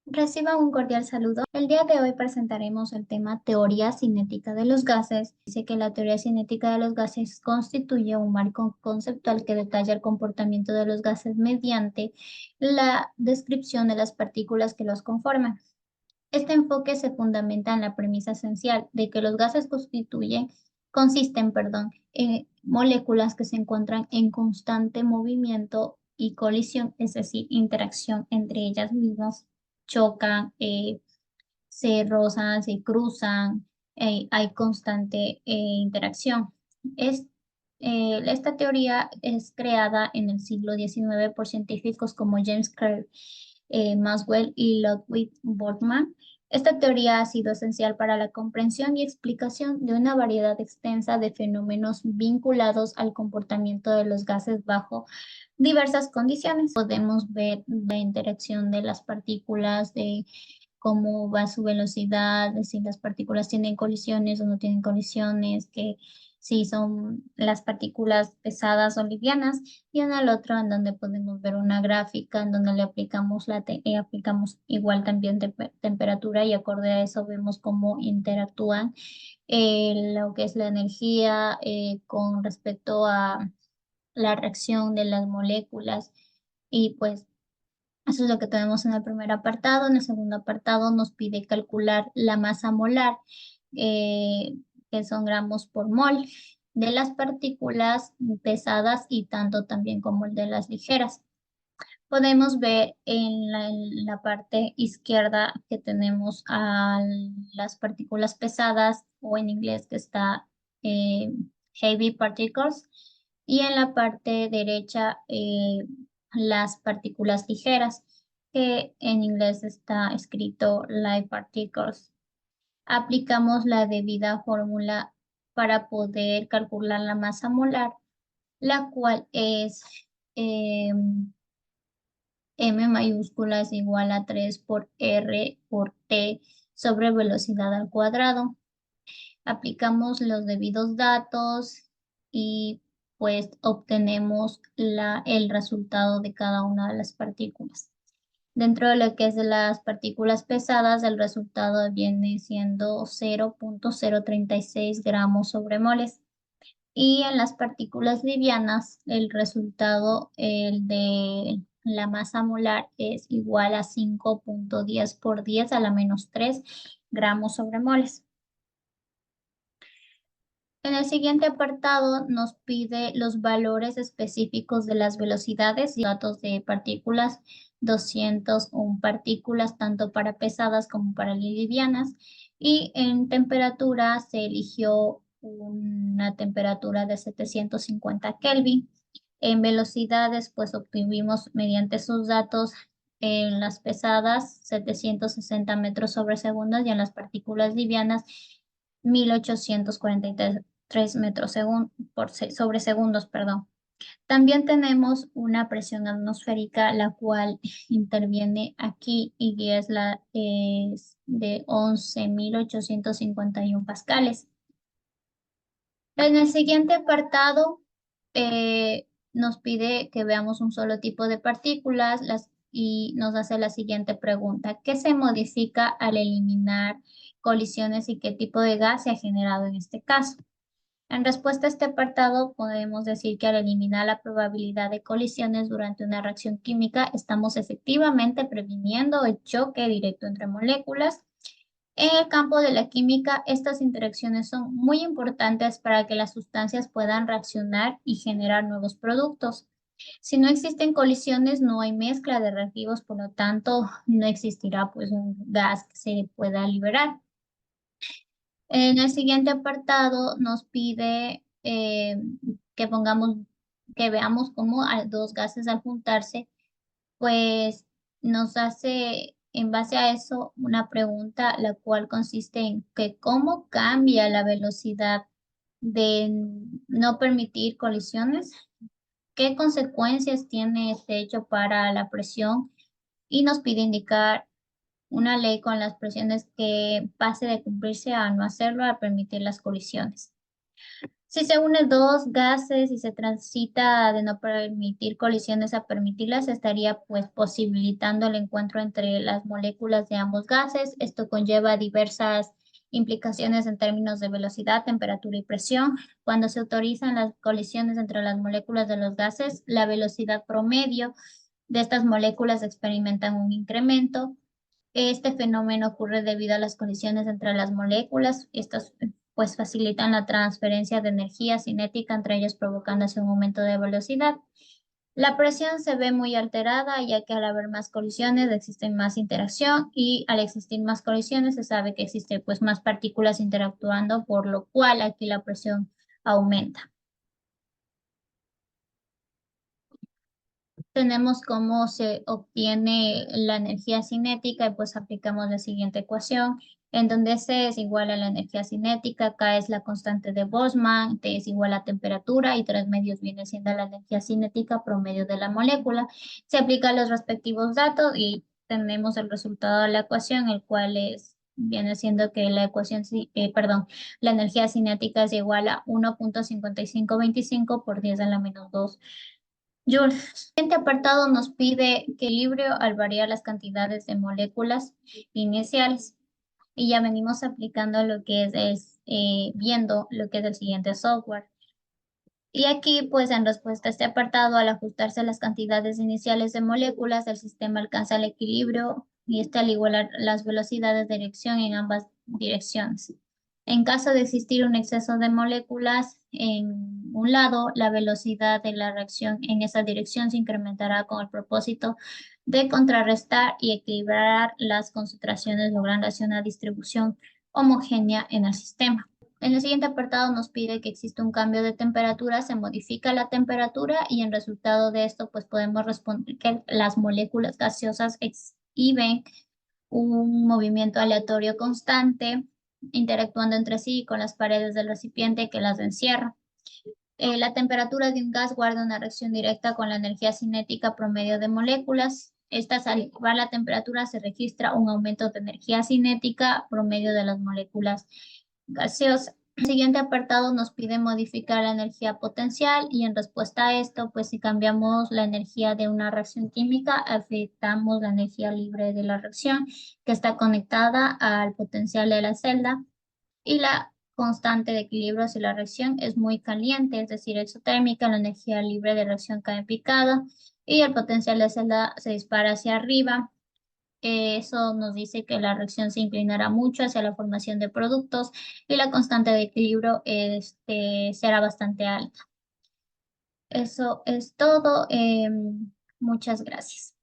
Reciban un cordial saludo. El día de hoy presentaremos el tema teoría cinética de los gases. Dice que la teoría cinética de los gases constituye un marco conceptual que detalla el comportamiento de los gases mediante la descripción de las partículas que los conforman. Este enfoque se fundamenta en la premisa esencial de que los gases consisten, en moléculas que se encuentran en constante movimiento y colisión, es decir, interacción entre ellas mismas, chocan, se rozan, se cruzan, hay constante interacción. Esta teoría es creada en el siglo XIX por científicos como James Clerk, Maxwell y Ludwig Boltzmann. Esta teoría ha sido esencial para la comprensión y explicación de una variedad extensa de fenómenos vinculados al comportamiento de los gases bajo diversas condiciones. Podemos ver la interacción de las partículas, de cómo va su velocidad, de si las partículas tienen colisiones o no tienen colisiones, que si son las partículas pesadas o livianas, y en el otro en donde podemos ver una gráfica en donde le aplicamos aplicamos igual también temperatura, y acorde a eso vemos cómo interactúan lo que es la energía con respecto a la reacción de las moléculas. Y pues eso es lo que tenemos en el primer apartado. En el segundo apartado nos pide calcular la masa molar, eh, que son gramos por mol, de las partículas pesadas y tanto también como el de las ligeras. Podemos ver en la parte izquierda que tenemos a las partículas pesadas, o en inglés que está eh, heavy particles, y en la parte derecha las partículas ligeras, que en inglés está escrito light particles. Aplicamos la debida fórmula para poder calcular la masa molar, la cual es M mayúscula es igual a 3 por R por T sobre velocidad al cuadrado. Aplicamos los debidos datos y pues obtenemos el resultado de cada una de las partículas. Dentro de lo que es de las partículas pesadas, el resultado viene siendo 0,036 gramos sobre moles. Y en las partículas livianas, el resultado, el de la masa molar, es igual a 5,10 por 10 a la menos 3 gramos sobre moles. En el siguiente apartado nos pide los valores específicos de las velocidades y datos de partículas, 201 partículas, tanto para pesadas como para livianas. Y en temperatura se eligió una temperatura de 750 Kelvin. En velocidades, pues obtuvimos mediante sus datos en las pesadas 760 metros sobre segundos, y en las partículas livianas 1843 metros sobre segundos, perdón. También tenemos una presión atmosférica, la cual interviene aquí, y es de 11.851 pascales. En el siguiente apartado nos pide que veamos un solo tipo de partículas y nos hace la siguiente pregunta: ¿qué se modifica al eliminar colisiones y qué tipo de gas se ha generado en este caso? En respuesta a este apartado, podemos decir que al eliminar la probabilidad de colisiones durante una reacción química, estamos efectivamente previniendo el choque directo entre moléculas. En el campo de la química, estas interacciones son muy importantes para que las sustancias puedan reaccionar y generar nuevos productos. Si no existen colisiones, no hay mezcla de reactivos, por lo tanto, no existirá pues un gas que se pueda liberar. En el siguiente apartado nos pide que que veamos cómo dos gases al juntarse, pues nos hace en base a eso una pregunta, la cual consiste en que cómo cambia la velocidad de no permitir colisiones, qué consecuencias tiene este hecho para la presión, y nos pide indicar una ley con las presiones que pase de cumplirse a no hacerlo al permitir las colisiones. Si se unen dos gases y se transita de no permitir colisiones a permitirlas, estaría pues posibilitando el encuentro entre las moléculas de ambos gases. Esto conlleva diversas implicaciones en términos de velocidad, temperatura y presión. Cuando se autorizan las colisiones entre las moléculas de los gases, la velocidad promedio de estas moléculas experimentan un incremento. Este fenómeno ocurre debido a las colisiones entre las moléculas. Estas pues facilitan la transferencia de energía cinética entre ellos, provocando así un aumento de velocidad. La presión se ve muy alterada, ya que al haber más colisiones existe más interacción y al existir más colisiones se sabe que existe pues más partículas interactuando, por lo cual aquí la presión aumenta. Tenemos cómo se obtiene la energía cinética y pues aplicamos la siguiente ecuación, en donde C es igual a la energía cinética, K es la constante de Boltzmann, T es igual a temperatura y 3 medios viene siendo la energía cinética promedio de la molécula. Se aplican los respectivos datos y tenemos el resultado de la ecuación, el cual viene siendo que la ecuación, la energía cinética es igual a 1,5525 por 10 a la menos 2 joules. El siguiente apartado nos pide equilibrio al variar las cantidades de moléculas iniciales. Y ya venimos aplicando lo que viendo lo que es el siguiente software. Y aquí, pues en respuesta a este apartado, al ajustarse las cantidades iniciales de moléculas, el sistema alcanza el equilibrio y este al igualar las velocidades de dirección en ambas direcciones. En caso de existir un exceso de moléculas en un lado, la velocidad de la reacción en esa dirección se incrementará con el propósito de contrarrestar y equilibrar las concentraciones, logrando así una distribución homogénea en el sistema. En el siguiente apartado nos pide que existe un cambio de temperatura, se modifica la temperatura y en resultado de esto pues podemos responder que las moléculas gaseosas exhiben un movimiento aleatorio constante interactuando entre sí con las paredes del recipiente que las encierra. La temperatura de un gas guarda una reacción directa con la energía cinética promedio de moléculas. Estas, al elevar la temperatura, se registra un aumento de energía cinética promedio de las moléculas gaseosas. El siguiente apartado nos pide modificar la energía potencial y en respuesta a esto, pues si cambiamos la energía de una reacción química, afectamos la energía libre de la reacción que está conectada al potencial de la celda y la constante de equilibrio si la reacción es muy caliente, es decir, exotérmica, la energía libre de reacción cae en picada y el potencial de celda se dispara hacia arriba. Eso nos dice que la reacción se inclinará mucho hacia la formación de productos y la constante de equilibrio será bastante alta. Eso es todo. Muchas gracias.